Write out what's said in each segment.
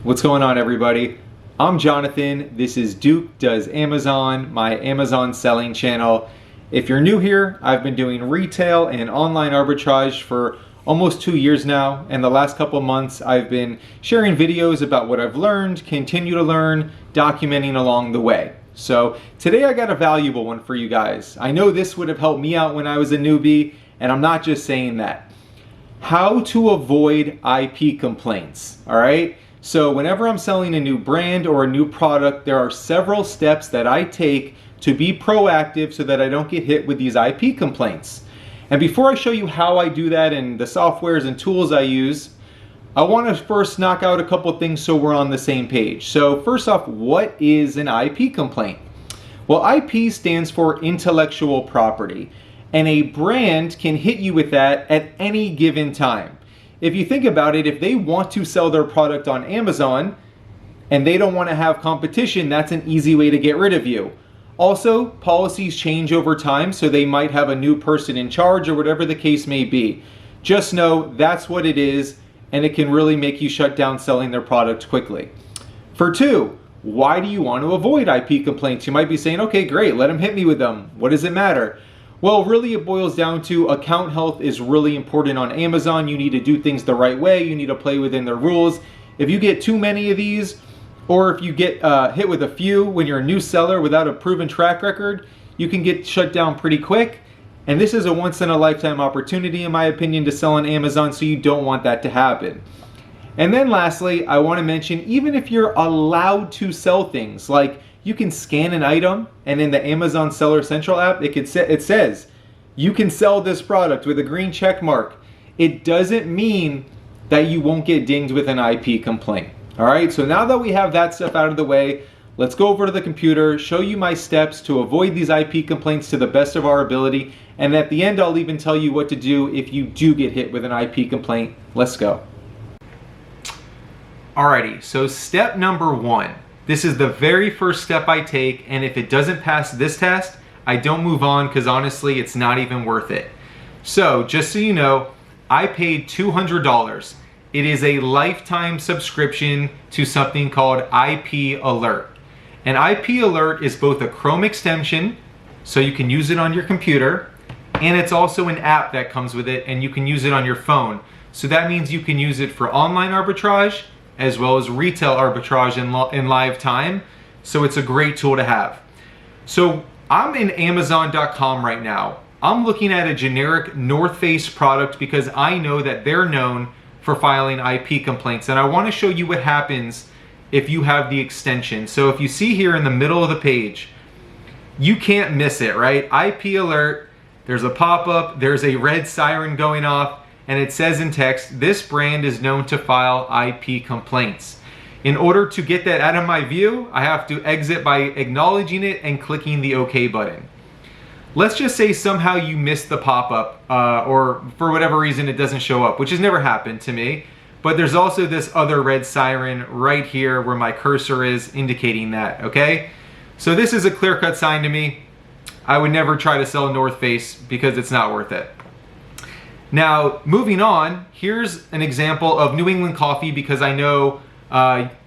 What's going on, everybody? I'm Jonathan. This is Duke Does Amazon, my Amazon selling channel. If you're new here, I've been doing retail and online arbitrage for almost 2 years now, and the last couple of months I've been sharing videos about what I've learned, continue to learn, documenting along the way. So today I got a valuable one for you guys. I know this would have helped me out when I was a newbie, and I'm not just saying that. How to avoid IP complaints, all right? So whenever I'm selling a new brand or a new product, there are several steps that I take to be proactive so that I don't get hit with these IP complaints. And before I show you how I do that and the softwares and tools I use, I want to first knock out a couple things so we're on the same page. So first off, what is an IP complaint? Well, IP stands for intellectual property, and a brand can hit you with that at any given time. If you think about it, if they want to sell their product on Amazon and they don't want to have competition, that's an easy way to get rid of you. Also, policies change over time, so they might have a new person in charge or whatever the case may be. Just know that's what it is, and it can really make you shut down selling their product quickly. For two, why do you want to avoid IP complaints? You might be saying, okay, great, let them hit me with them. What does it matter? Well, really it boils down to account health is really important on Amazon. You need to do things the right way. You need to play within the rules. If you get too many of these, or if you get hit with a few when you're a new seller without a proven track record, you can get shut down pretty quick. And this is a once-in-a-lifetime opportunity, in my opinion, to sell on Amazon, so you don't want that to happen. And then lastly, I want to mention, even if you're allowed to sell things, like you can scan an item, and in the Amazon Seller Central app, it says, you can sell this product with a green check mark. It doesn't mean that you won't get dinged with an IP complaint. All right, so now that we have that stuff out of the way, let's go over to the computer, show you my steps to avoid these IP complaints to the best of our ability, and at the end, I'll even tell you what to do if you do get hit with an IP complaint. Let's go. Alrighty, so step number one. This is the very first step I take, and if it doesn't pass this test, I don't move on because honestly, it's not even worth it. So just so you know, I paid $200. It is a lifetime subscription to something called IP Alert. An IP Alert is both a Chrome extension, so you can use it on your computer, and it's also an app that comes with it, and you can use it on your phone. So that means you can use it for online arbitrage, as well as retail arbitrage in live time. So it's a great tool to have. So I'm in Amazon.com right now. I'm looking at a generic North Face product because I know that they're known for filing IP complaints. And I want to show you what happens if you have the extension. So if you see here in the middle of the page, you can't miss it, right? IP Alert, there's a pop-up, there's a red siren going off, and it says in text, this brand is known to file IP complaints. In order to get that out of my view, I have to exit by acknowledging it and clicking the OK button. Let's just say somehow you missed the pop-up, or for whatever reason it doesn't show up, which has never happened to me. But there's also this other red siren right here where my cursor is indicating that, okay? So this is a clear-cut sign to me. I would never try to sell North Face because it's not worth it. Now, moving on, here's an example of New England Coffee because I know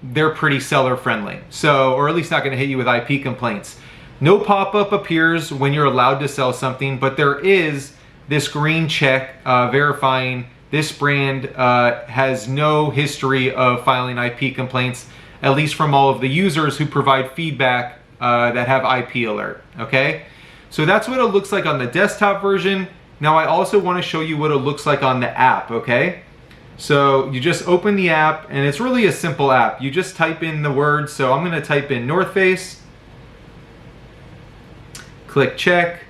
they're pretty seller friendly. So, or at least not gonna hit you with IP complaints. No pop-up appears when you're allowed to sell something, but there is this green check verifying this brand has no history of filing IP complaints, at least from all of the users who provide feedback that have IP Alert, okay? So that's what it looks like on the desktop version. Now I also want to show you what it looks like on the app, okay? So you just open the app, and it's really a simple app. You just type in the words. So I'm going to type in North Face, click check,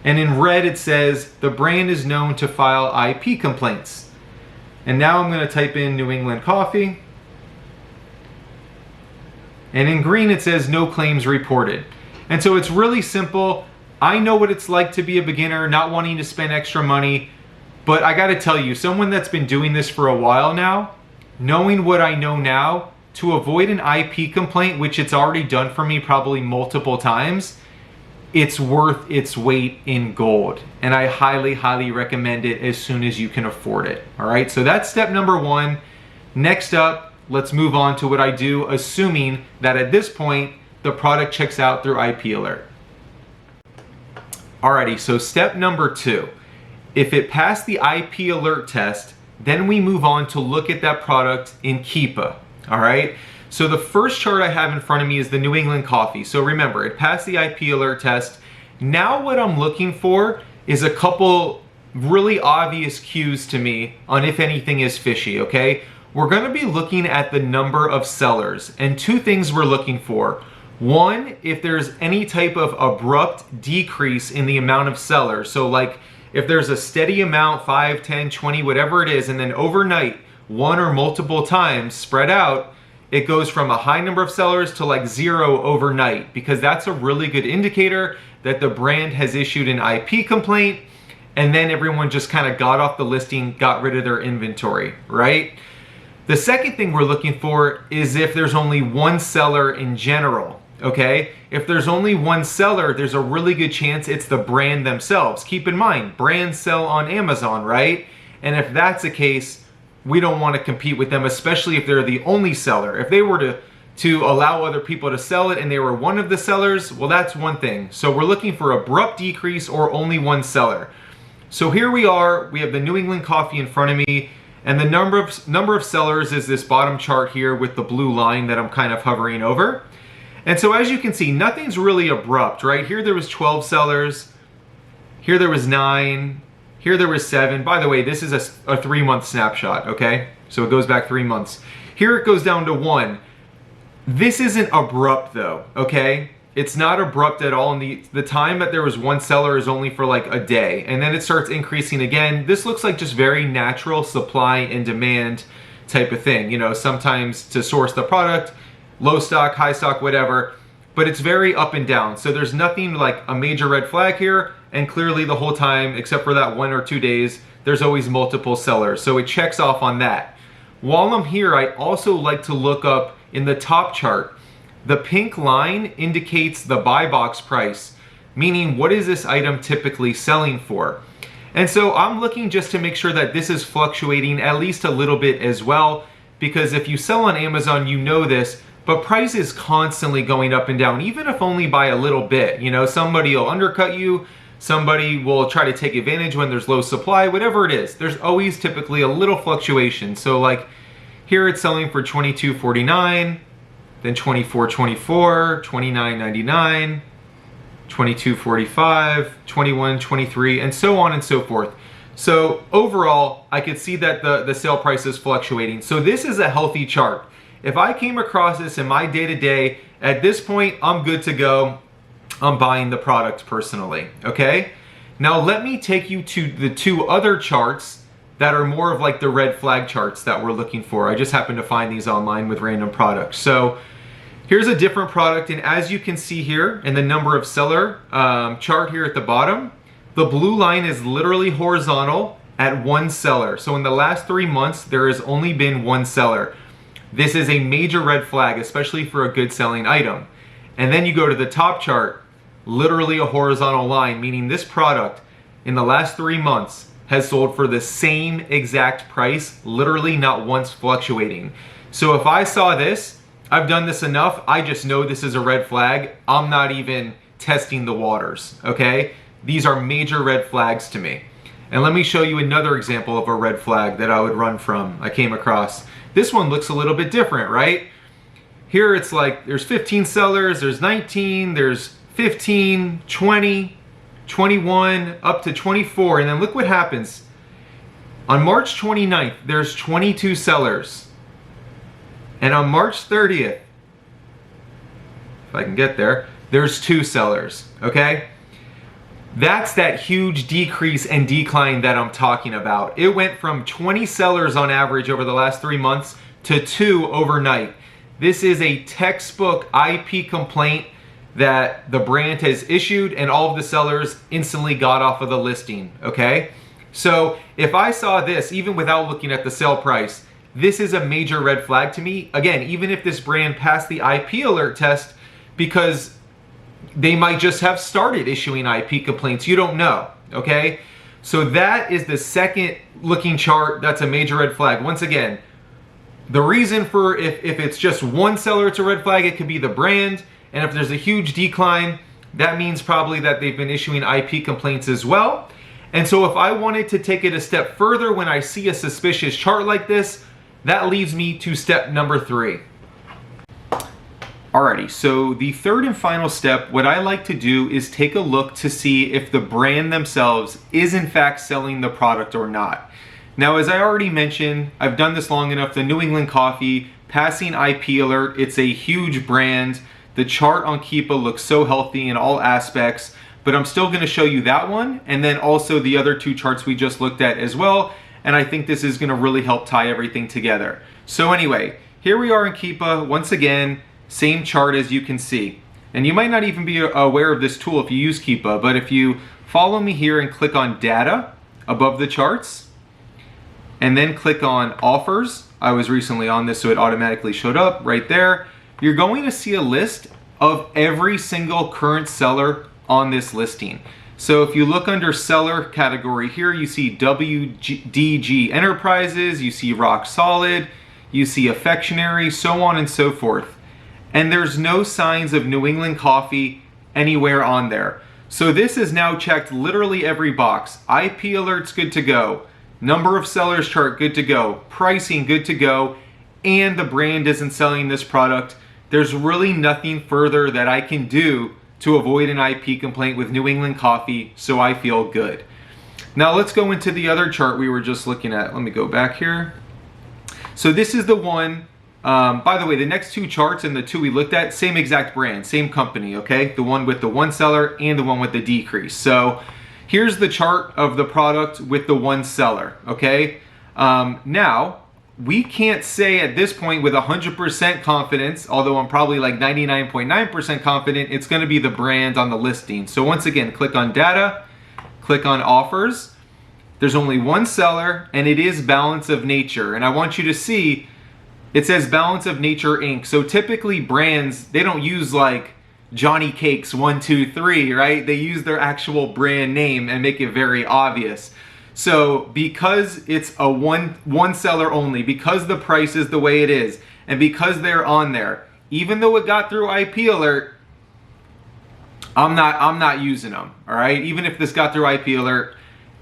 and in red it says the brand is known to file IP complaints. And now I'm going to type in New England Coffee, and in green it says no claims reported. And so it's really simple. I know what it's like to be a beginner, not wanting to spend extra money, but I gotta tell you, someone that's been doing this for a while now, knowing what I know now, to avoid an IP complaint, which it's already done for me probably multiple times, it's worth its weight in gold. And I highly, highly recommend it as soon as you can afford it. All right, so that's step number one. Next up, let's move on to what I do, assuming that at this point, the product checks out through IP alert. Alrighty, so step number 2. If it passed the IP alert test, then we move on to look at that product in Keepa, all right? So the first chart I have in front of me is the New England coffee. So remember, it passed the IP alert test. Now what I'm looking for is a couple really obvious cues to me on if anything is fishy, okay? We're gonna be looking at the number of sellers, and 2 things we're looking for. 1, if there's any type of abrupt decrease in the amount of sellers. So like if there's a steady amount, 5, 10, 20, whatever it is, and then overnight, 1 or multiple times spread out, it goes from a high number of sellers to like 0 overnight, because that's a really good indicator that the brand has issued an IP complaint and then everyone just kind of got off the listing, got rid of their inventory, right? The second thing we're looking for is if there's only 1 seller in general, okay? If there's only 1 seller, there's a really good chance it's the brand themselves. Keep in mind, brands sell on Amazon, right? And if that's the case, we don't want to compete with them, especially if they're the only seller. If they were to allow other people to sell it and they were one of the sellers, well, that's one thing. So we're looking for abrupt decrease or only 1 seller. So here we are, we have the New England coffee in front of me, and the number of sellers is this bottom chart here with the blue line that I'm kind of hovering over. And so as you can see, nothing's really abrupt, right? Here there was 12 sellers, here there was 9, here there was 7. By the way, this is a 3-month snapshot, okay? So it goes back 3 months. Here it goes down to 1. This isn't abrupt though, okay? It's not abrupt at all. And the time that there was 1 seller is only for like a day. And then it starts increasing again. This looks like just very natural supply and demand type of thing. You know, sometimes to source the product, low stock, high stock, whatever. But it's very up and down. So there's nothing like a major red flag here. And clearly the whole time, except for that 1 or 2 days, there's always multiple sellers. So it checks off on that. While I'm here, I also like to look up in the top chart. The pink line indicates the buy box price, meaning what is this item typically selling for? And so I'm looking just to make sure that this is fluctuating at least a little bit as well, because if you sell on Amazon, you know this, but price is constantly going up and down, even if only by a little bit. You know, somebody will undercut you, somebody will try to take advantage when there's low supply, whatever it is. There's always typically a little fluctuation. So like here it's selling for $22.49, then $24.24, $29.99, $22.45, $21.23, and so on and so forth. So overall, I could see that the sale price is fluctuating. So this is a healthy chart. If I came across this in my day-to-day, at this point, I'm good to go. I'm buying the product personally, okay? Now let me take you to the 2 other charts that are more of like the red flag charts that we're looking for. I just happened to find these online with random products. So here's a different product, and as you can see here in the number of seller chart here at the bottom, the blue line is literally horizontal at 1 seller. So in the last 3 months, there has only been 1 seller. This is a major red flag, especially for a good selling item. And then you go to the top chart, literally a horizontal line, meaning this product in the last 3 months has sold for the same exact price, literally not once fluctuating. So if I saw this, I've done this enough, I just know this is a red flag. I'm not even testing the waters, okay? These are major red flags to me. And let me show you another example of a red flag that I would run from, I came across. This one looks a little bit different, right? Here it's like there's 15 sellers, there's 19, there's 15, 20, 21, up to 24, and then look what happens. On March 29th, there's 22 sellers. And on March 30th, if I can get there, there's 2 sellers, okay? That's that huge decrease and decline that I'm talking about. It went from 20 sellers on average over the last 3 months to 2 overnight. This is a textbook IP complaint that the brand has issued, and all of the sellers instantly got off of the listing, okay? So if I saw this, even without looking at the sale price, this is a major red flag to me. Again, even if this brand passed the IP alert test, because they might just have started issuing IP complaints, you don't know, okay? So that is the second looking chart. That's a major red flag. Once again, The reason for if it's just one seller, it's a red flag, it could be the brand. And if there's a huge decline, that means probably that they've been issuing IP complaints as well. And so if I wanted to take it a step further when I see a suspicious chart like this, that leads me to step number 3. Alrighty, so the third and final step, what I like to do is take a look to see if the brand themselves is in fact selling the product or not. Now, as I already mentioned, I've done this long enough, the New England Coffee, passing IP alert, it's a huge brand. The chart on Keepa looks so healthy in all aspects, but I'm still gonna show you that one, and then also the other 2 charts we just looked at as well, and I think this is gonna really help tie everything together. So anyway, here we are in Keepa, once again, same chart as you can see. And you might not even be aware of this tool if you use Keepa, but if you follow me here and click on data above the charts, and then click on offers, I was recently on this so it automatically showed up right there, you're going to see a list of every single current seller on this listing. So if you look under seller category here, you see WDG Enterprises, you see Rock Solid, you see Affectionary, so on and so forth. And there's no signs of New England Coffee anywhere on there. So this is now checked literally every box. IP alerts good to go. Number of sellers chart good to go. Pricing good to go. And the brand isn't selling this product. There's really nothing further that I can do to avoid an IP complaint with New England Coffee, so I feel good. Now let's go into the other chart we were just looking at. Let me go back here. So this is the one. By the way, the next 2 charts and the 2 we looked at, same exact brand, same company, okay? The one with the 1 seller and the one with the decrease. So here's the chart of the product with the 1 seller, okay? Now, we can't say at this point with 100% confidence, although I'm probably like 99.9% confident, it's gonna be the brand on the listing. So once again, click on data, click on offers. There's only 1 seller and it is Balance of Nature. And I want you to see, it says Balance of Nature Inc. So typically brands, they don't use like Johnny Cakes 1, 2, 3, right? They use their actual brand name and make it very obvious. So because it's a one seller only, because the price is the way it is, and because they're on there, even though it got through IP alert, I'm not using them, all right? Even if this got through IP alert,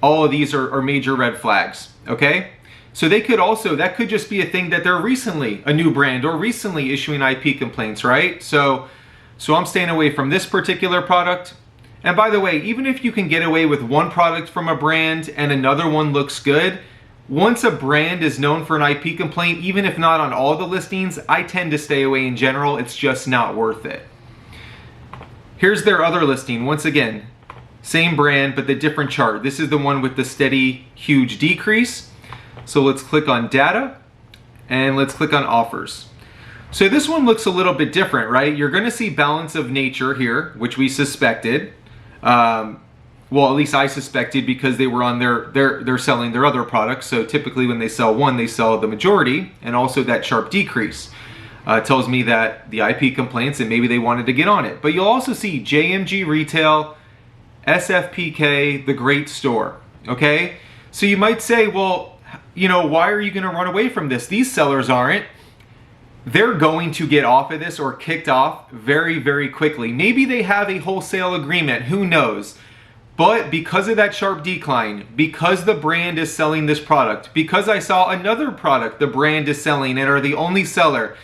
all of these are major red flags, okay? So they could also, that could just be a thing that they're recently a new brand or recently issuing IP complaints, right? So I'm staying away from this particular product. And by the way, even if you can get away with one product from a brand and another one looks good, once a brand is known for an IP complaint, even if not on all the listings, I tend to stay away in general. It's just not worth it. Here's their other listing. Once again, same brand, but the different chart. This is the one with the steady, huge decrease. So let's click on data and let's click on offers. So this one looks a little bit different, right? You're gonna see Balance of Nature here, which we suspected. Well, at least I suspected because they were on they're selling their other products. So typically when they sell one, they sell the majority, and also that sharp decrease tells me that the IP complaints and maybe they wanted to get on it. But you'll also see JMG Retail, SFPK, The Great Store, okay? So you might say, well, you know, why are you gonna run away from this? These sellers aren't. They're going to get off of this or kicked off very, very quickly. Maybe they have a wholesale agreement, who knows? But because of that sharp decline, because the brand is selling this product, because I saw another product the brand is selling and are the only seller,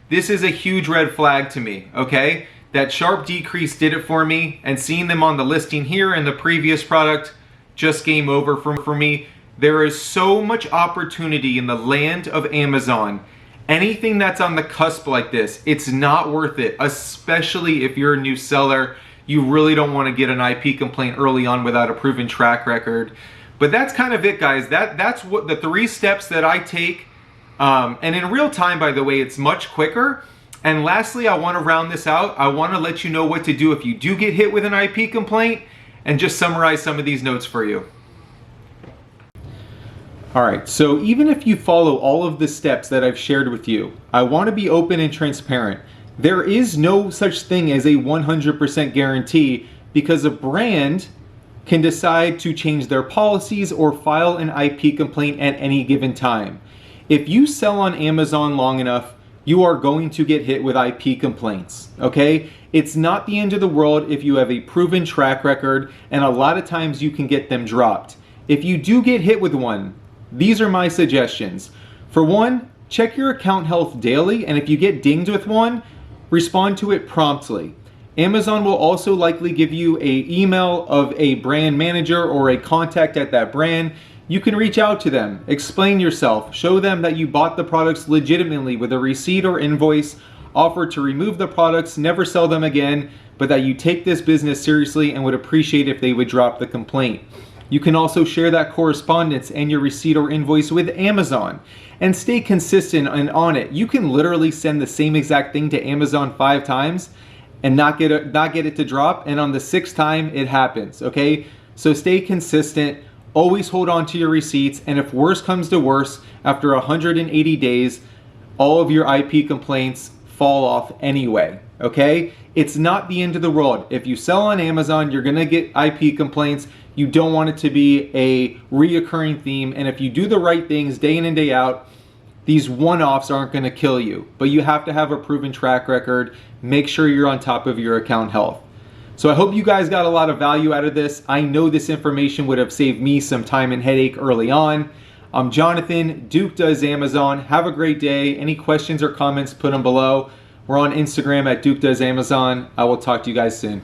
this is a huge red flag to me, okay? That sharp decrease did it for me, and seeing them on the listing here and the previous product, just game over for me. There is so much opportunity in the land of Amazon. Anything that's on the cusp like this, it's not worth it, especially if you're a new seller. You really don't want to get an IP complaint early on without a proven track record. But that's kind of it, guys. That's what the 3 steps that I take. And in real time, by the way, it's much quicker. And lastly, I want to round this out. I want to let you know what to do if you do get hit with an IP complaint and just summarize some of these notes for you. All right, so even if you follow all of the steps that I've shared with you, I want to be open and transparent. There is no such thing as a 100% guarantee because a brand can decide to change their policies or file an IP complaint at any given time. If you sell on Amazon long enough, you are going to get hit with IP complaints, okay? It's not the end of the world if you have a proven track record, and a lot of times you can get them dropped. If you do get hit with one, these are my suggestions. For one, check your account health daily, and if you get dinged with one, respond to it promptly. Amazon will also likely give you an email of a brand manager or a contact at that brand. You can reach out to them, explain yourself, show them that you bought the products legitimately with a receipt or invoice, offer to remove the products, never sell them again, but that you take this business seriously and would appreciate if they would drop the complaint. You can also share that correspondence and your receipt or invoice with Amazon and stay consistent and on it. You can literally send the same exact thing to Amazon 5 times and not get it to drop, and on the 6th time it happens, okay? So stay consistent, always hold on to your receipts, and if worse comes to worse, after 180 days, all of your IP complaints fall off anyway, okay? It's not the end of the world. If you sell on Amazon, you're gonna get IP complaints. You don't want it to be a reoccurring theme, and if you do the right things day in and day out, these one-offs aren't gonna kill you, but you have to have a proven track record. Make sure you're on top of your account health. So I hope you guys got a lot of value out of this. I know this information would have saved me some time and headache early on. I'm Jonathan, Duke Does Amazon. Have a great day. Any questions or comments, put them below. We're on Instagram at Duke Does Amazon. I will talk to you guys soon.